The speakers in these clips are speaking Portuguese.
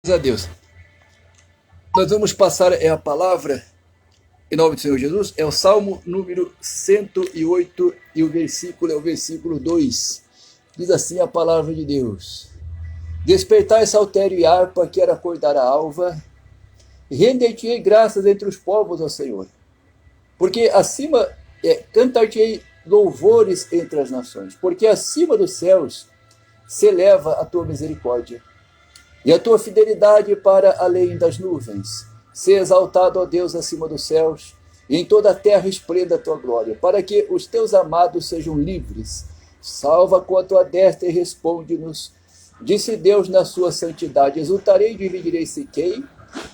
Graças a Deus. Nós vamos passar a palavra em nome do Senhor Jesus. É o Salmo número 108 e o versículo é o versículo 2. Diz assim a palavra de Deus: Despertai saltério e harpa, quero acordar a alva. Render-te-ei graças entre os povos, ó Senhor. Porque cantar-te-ei louvores entre as nações. Porque acima dos céus se eleva a tua misericórdia e a tua fidelidade para além das nuvens. Se exaltado, ó Deus, acima dos céus, e em toda a terra esplenda a tua glória, para que os teus amados sejam livres. Salva com a tua destra e responde-nos. Disse Deus na sua santidade: exultarei e dividirei Siquém,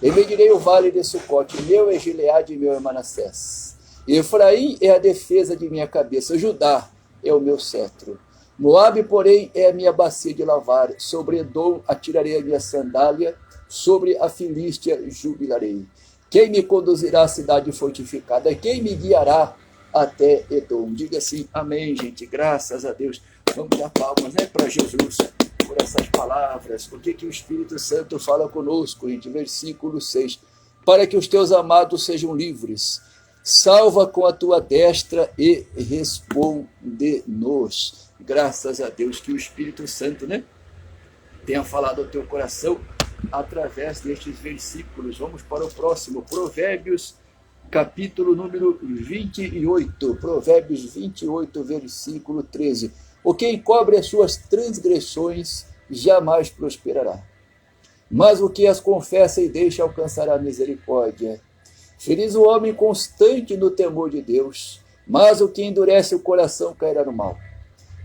e medirei o vale de Sucote. Meu é Gileade e meu é Manassés. Efraim é a defesa de minha cabeça, Judá é o meu cetro. Moabe, porém, é a minha bacia de lavar. Sobre Edom atirarei a minha sandália, sobre a Filístia jubilarei. Quem me conduzirá à cidade fortificada? Quem me guiará até Edom? Diga assim, amém, gente, graças a Deus. Vamos dar palmas, né, para Jesus, por essas palavras. O que o Espírito Santo fala conosco, gente? Versículo 6. Para que os teus amados sejam livres. Salva com a tua destra e responde-nos. Graças a Deus que o Espírito Santo, né, tenha falado ao teu coração através destes versículos. Vamos para o próximo, Provérbios, capítulo número 28. Provérbios 28, versículo 13. O que encobre as suas transgressões jamais prosperará, mas o que as confessa e deixa alcançará misericórdia. Feliz o homem constante no temor de Deus, mas o que endurece o coração cairá no mal.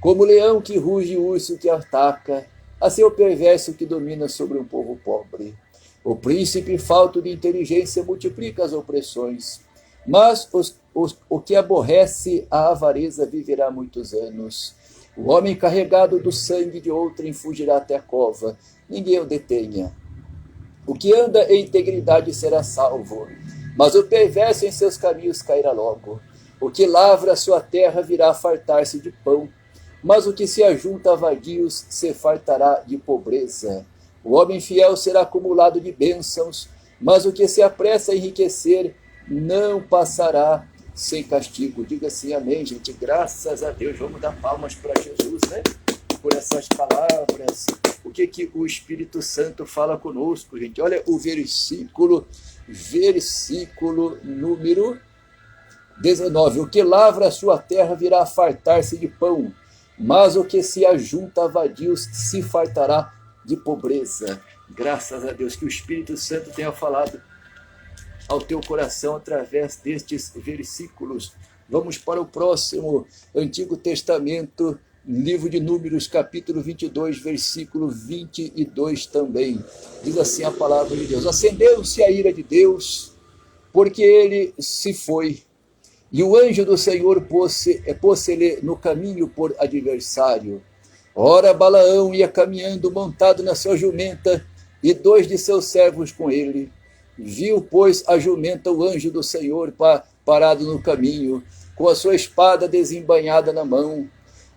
Como o leão que ruge e o urso que ataca, assim é o perverso que domina sobre um povo pobre. O príncipe falto de inteligência multiplica as opressões, mas o que aborrece a avareza viverá muitos anos. O homem carregado do sangue de outrem fugirá até a cova, ninguém o detenha. O que anda em integridade será salvo, mas o perverso em seus caminhos cairá logo. O que lavra a sua terra virá a fartar-se de pão, mas o que se ajunta a vadios se fartará de pobreza. O homem fiel será acumulado de bênçãos, mas o que se apressa a enriquecer não passará sem castigo. Diga assim, amém, gente. Graças a Deus. Vamos dar palmas para Jesus, né? Por essas palavras. O que o Espírito Santo fala conosco, gente? Olha o versículo número 19. O que lavra a sua terra virá a fartar-se de pão, mas o que se ajunta a vadios se fartará de pobreza. Graças a Deus que o Espírito Santo tenha falado ao teu coração através destes versículos. Vamos para o próximo, Antigo Testamento, livro de Números, capítulo 22, versículo 22 também. Diz assim a palavra de Deus: acendeu-se a ira de Deus, porque ele se foi, e o anjo do Senhor pôs-se-lhe no caminho por adversário. Ora, Balaão ia caminhando montado na sua jumenta, e 2 de seus servos com ele. Viu, pois, a jumenta o anjo do Senhor parado no caminho, com a sua espada desembainhada na mão,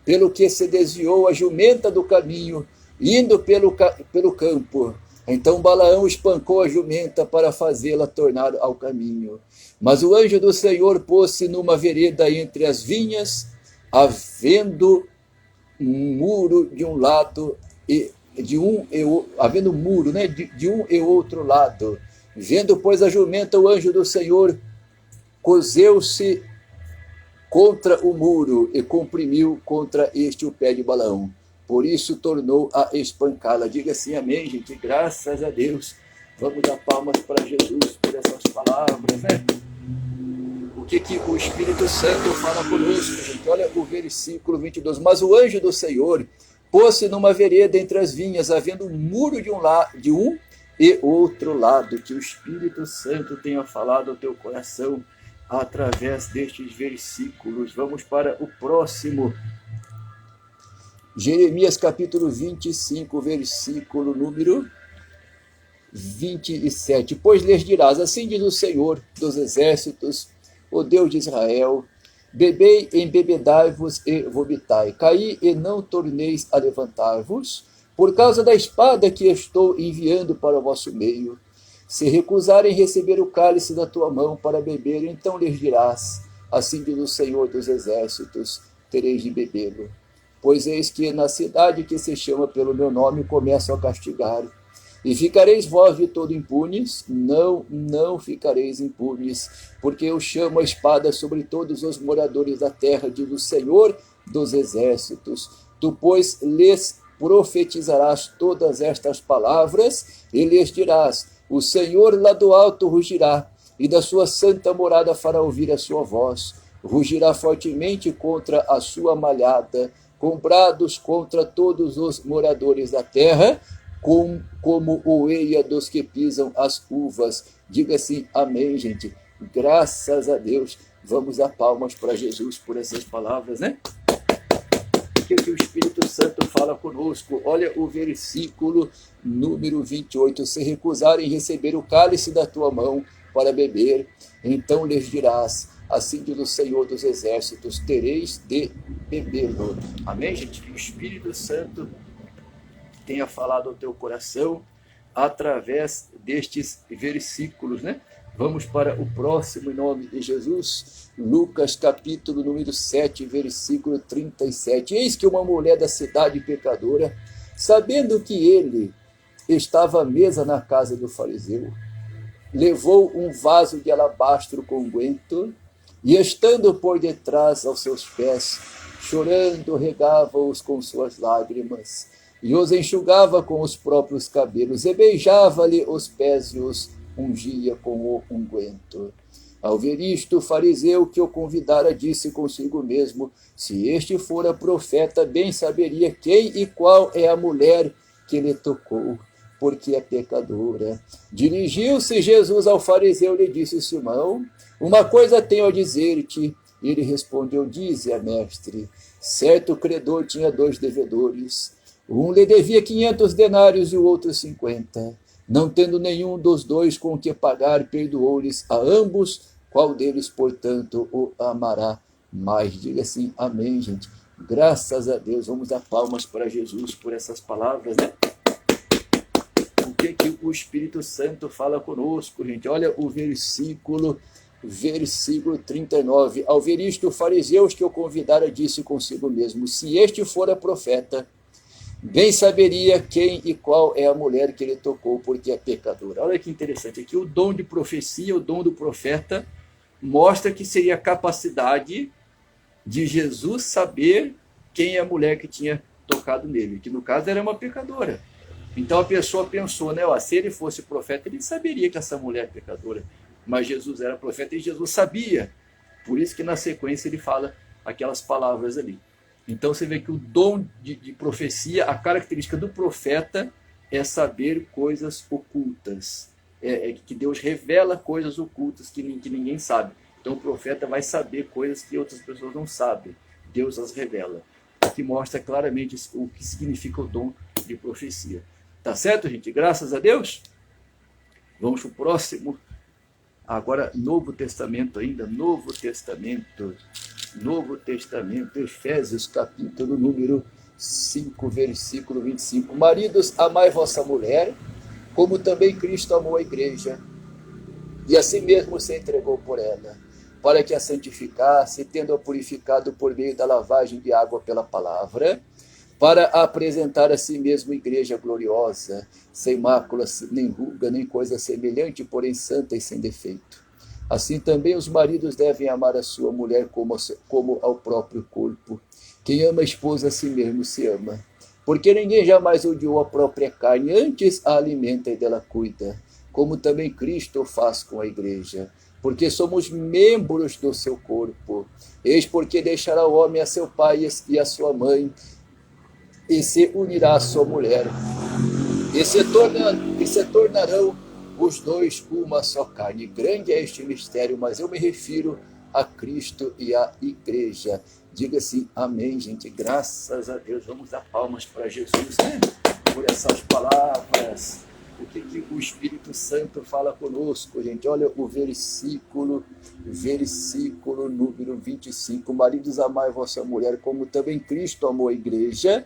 pelo que se desviou a jumenta do caminho, indo pelo campo. Então Balaão espancou a jumenta para fazê-la tornar ao caminho. Mas o anjo do Senhor pôs-se numa vereda entre as vinhas, havendo um muro de um lado havendo um muro, né, de um e outro lado. Vendo, pois, a jumenta, o anjo do Senhor coseu-se contra o muro e comprimiu contra este o pé de Balaão. Por isso tornou a espancá-la. Diga assim, amém, gente. Graças a Deus. Vamos dar palmas para Jesus por essas palavras, né? O que o Espírito Santo fala conosco, gente? Olha o versículo 22. Mas o anjo do Senhor pôs-se numa vereda entre as vinhas, havendo um muro de um e outro lado. Que o Espírito Santo tenha falado ao teu coração através destes versículos. Vamos para o próximo. Jeremias capítulo 25, versículo número 27. Pois lhes dirás, assim diz o Senhor dos exércitos, o Deus de Israel: bebei, embebedai-vos e vomitai, caí e não torneis a levantar-vos, por causa da espada que estou enviando para o vosso meio. Se recusarem receber o cálice da tua mão para beber, então lhes dirás, assim diz o Senhor dos Exércitos, tereis de bebê-lo. Pois eis que na cidade que se chama pelo meu nome começo a castigar. E ficareis vós de todo impunes? Não, não ficareis impunes, porque eu chamo a espada sobre todos os moradores da terra, diz o Senhor dos Exércitos. Tu, pois, lhes profetizarás todas estas palavras, e lhes dirás, o Senhor lá do alto rugirá, e da sua santa morada fará ouvir a sua voz. Rugirá fortemente contra a sua malhada, com brados contra todos os moradores da terra, como o eia dos que pisam as uvas. Diga assim, amém, gente. Graças a Deus. Vamos dar palmas para Jesus por essas palavras, né? O que o Espírito Santo fala conosco? Olha o versículo número 28. Se recusarem receber o cálice da tua mão para beber, então lhes dirás, assim diz o Senhor dos Exércitos, tereis de bebê-lo. Amém, gente? Que o Espírito Santo tenha falado ao teu coração através destes versículos, né? Vamos para o próximo em nome de Jesus. Lucas capítulo número 7, versículo 37. Eis que uma mulher da cidade pecadora, sabendo que ele estava à mesa na casa do fariseu, levou um vaso de alabastro com unguento e, estando por detrás aos seus pés, chorando, regava-os com suas lágrimas e os enxugava com os próprios cabelos e beijava-lhe os pés e os ungia com o unguento. Ao ver isto, o fariseu que o convidara disse consigo mesmo, se este fora profeta, bem saberia quem e qual é a mulher que lhe tocou, porque é pecadora. Dirigiu-se Jesus ao fariseu e lhe disse, Simão, uma coisa tenho a dizer-te. Ele respondeu, dize-a, mestre. Certo credor tinha 2 devedores. Um lhe devia 500 denários e o outro 50. Não tendo nenhum dos 2 com que pagar, perdoou-lhes a ambos. Qual deles, portanto, o amará mais? Diga assim, amém, gente. Graças a Deus. Vamos dar palmas para Jesus por essas palavras, né? O que o Espírito Santo fala conosco, gente? Olha o versículo 39. Ao ver isto, o fariseu que o convidara disse consigo mesmo, se este fora profeta, bem saberia quem e qual é a mulher que ele tocou, porque é pecadora. Olha que interessante, aqui o dom de profecia, o dom do profeta, mostra que seria a capacidade de Jesus saber quem é a mulher que tinha tocado nele, que no caso era uma pecadora. Então a pessoa pensou, né, ó, se ele fosse profeta, ele saberia que essa mulher é pecadora, mas Jesus era profeta e Jesus sabia, por isso que na sequência ele fala aquelas palavras ali. Então você vê que o dom de profecia, a característica do profeta é saber coisas ocultas. Que Deus revela coisas ocultas que ninguém sabe. Então o profeta vai saber coisas que outras pessoas não sabem. Deus as revela. O que mostra claramente o que significa o dom de profecia. Tá certo, gente? Graças a Deus. Vamos para o próximo. Agora, Novo Testamento ainda. Novo Testamento, Efésios capítulo número 5, versículo 25. Maridos, amai vossa mulher, como também Cristo amou a igreja, e assim mesmo se entregou por ela, para que a santificasse, tendo-a purificado por meio da lavagem de água pela palavra, para apresentar a si mesmo igreja gloriosa, sem mácula, nem ruga, nem coisa semelhante, porém santa e sem defeito. Assim também os maridos devem amar a sua mulher como ao próprio corpo. Quem ama a esposa a si mesmo se ama. Porque ninguém jamais odiou a própria carne, antes a alimenta e dela cuida, como também Cristo o faz com a igreja. Porque somos membros do seu corpo. Eis porque deixará o homem a seu pai e a sua mãe, e se unirá à sua mulher, e se tornarão os 2 uma só carne. Grande é este mistério, mas eu me refiro a Cristo e à igreja. Diga assim, amém, gente. Graças a Deus. Vamos dar palmas para Jesus, né? Por essas palavras. O que o Espírito Santo fala conosco, gente? Olha o versículo número 25. Maridos, amai vossa mulher, como também Cristo amou a igreja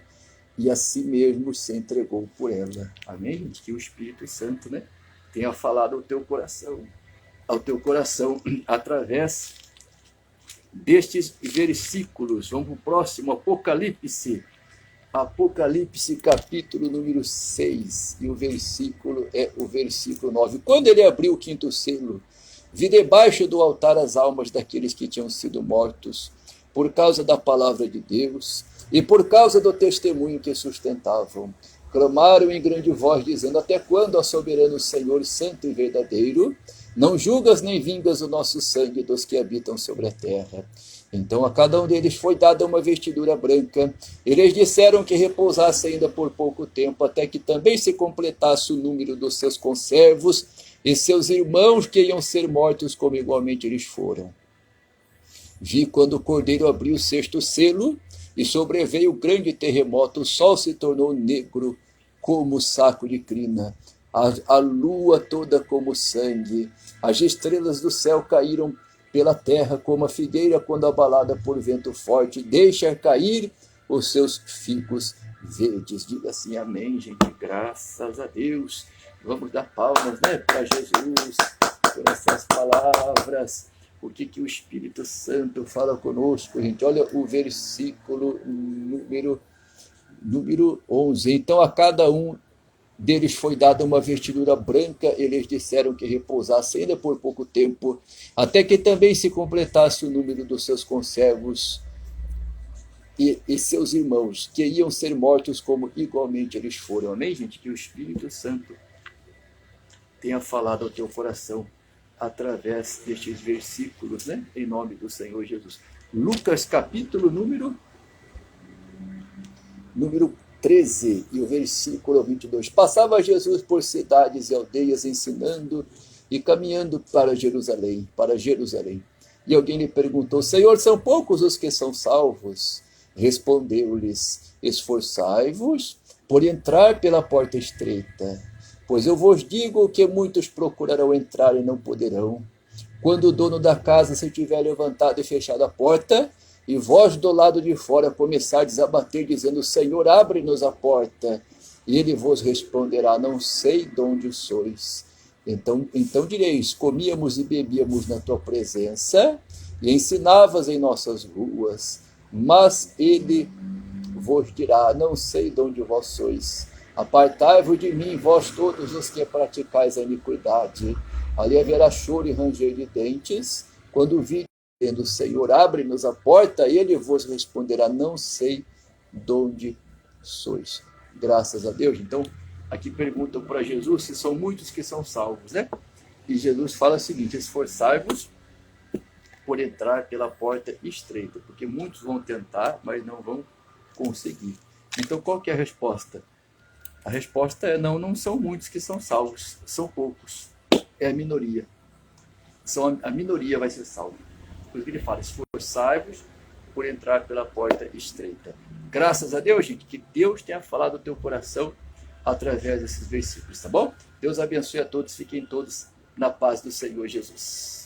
e a si mesmo se entregou por ela. Amém, gente? Que o Espírito Santo, né, tenha falado ao teu coração através destes versículos. Vamos para o próximo, Apocalipse. Apocalipse, capítulo número 6, e o versículo é o versículo 9. Quando ele abriu o quinto selo, vi debaixo do altar as almas daqueles que tinham sido mortos por causa da palavra de Deus e por causa do testemunho que sustentavam. Clamaram em grande voz, dizendo: até quando, ó soberano Senhor, santo e verdadeiro, não julgas nem vingas o nosso sangue dos que habitam sobre a terra? Então a cada um deles foi dada uma vestidura branca. Eles disseram que repousasse ainda por pouco tempo, até que também se completasse o número dos seus conservos e seus irmãos que iam ser mortos como igualmente eles foram. Vi quando o cordeiro abriu o sexto selo e sobreveio grande terremoto. O sol se tornou negro como saco de crina, a lua toda como sangue, as estrelas do céu caíram pela terra como a figueira quando abalada por vento forte deixa cair os seus figos verdes. Diga assim, amém, gente, graças a Deus. Vamos dar palmas, né, para Jesus por essas palavras. O que o Espírito Santo fala conosco, gente? Olha o versículo número 11. Então a cada um deles foi dada uma vestidura branca. Eles disseram que repousasse ainda por pouco tempo, até que também se completasse o número dos seus conservos e seus irmãos, que iam ser mortos como igualmente eles foram. Amém, gente? Que o Espírito Santo tenha falado ao teu coração através destes versículos, né? Em nome do Senhor Jesus. Lucas, capítulo número 13, e o versículo 22. Passava Jesus por cidades e aldeias, ensinando e caminhando para Jerusalém. E alguém lhe perguntou: Senhor, são poucos os que são salvos? Respondeu-lhes: esforçai-vos por entrar pela porta estreita, pois eu vos digo que muitos procurarão entrar e não poderão. Quando o dono da casa se tiver levantado e fechado a porta, e vós do lado de fora começardes a bater, dizendo: Senhor, abre-nos a porta, e ele vos responderá: não sei de onde sois. Então direis: comíamos e bebíamos na tua presença, e ensinavas em nossas ruas. Mas ele vos dirá: não sei de onde vós sois. Apartai-vos de mim, vós todos os que praticais a iniquidade. Ali haverá choro e ranger de dentes, quando vir dizendo: Senhor, abre-nos a porta, e ele vos responderá: não sei de onde sois. Graças a Deus. Então, aqui perguntam para Jesus se são muitos que são salvos, né? E Jesus fala o seguinte: esforçai-vos por entrar pela porta estreita, porque muitos vão tentar, mas não vão conseguir. Então, qual que é a resposta? A resposta é não são muitos que são salvos, são poucos. É a minoria. A minoria vai ser salva. Por isso que ele fala: esforçai-vos por entrar pela porta estreita. Graças a Deus, gente, que Deus tenha falado ao teu coração através desses versículos, tá bom? Deus abençoe a todos, fiquem todos na paz do Senhor Jesus.